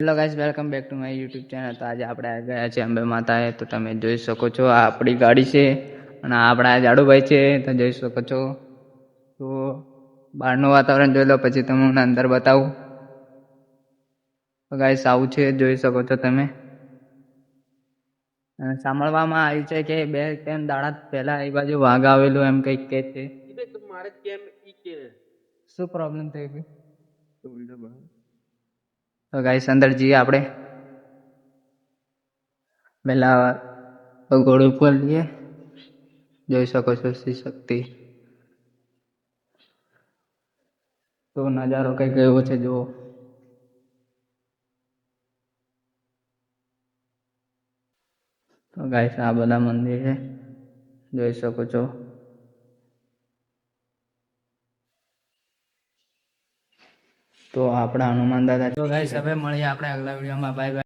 Hello guys, welcome back to my YouTube channel. તો આજે આપણે આ ગયા છે અંબે માતાએ. તો તમે જોઈ શકો છો આ આપણી ગાડી છે અને આ આપણા જાડુભાઈ છે. તો જોઈ શકો છો. તો બહારનું વાતાવરણ જોઈ લો, પછી તમને અંદર બતાવું. તો ગાઈસ આવું છે, જોઈ શકો છો તમે. અને સાંભળવામાં આવ્યું છે કે 2-3 દાડા પહેલા એ બાજુ વાઘ આવેલું એમ કંઈક કે છે. શું પ્રોબ્લેમ થઈ ગઈ? તો ગાઈસ અંદર જઈએ આપણે. પહેલા ઘોડ ઉપર લઈએ. જોઈ શકો છો શ્રી શક્તિ. તો નજારો કઈક એવો છે જુઓ. તો ગાઈસ આ બધા મંદિર છે, જોઈ શકો છો. તો આપણા હનુમાન દાદા. તો ગાઈસ હવે મળીએ આપણે આગલા વિડીયોમાં. Bye bye.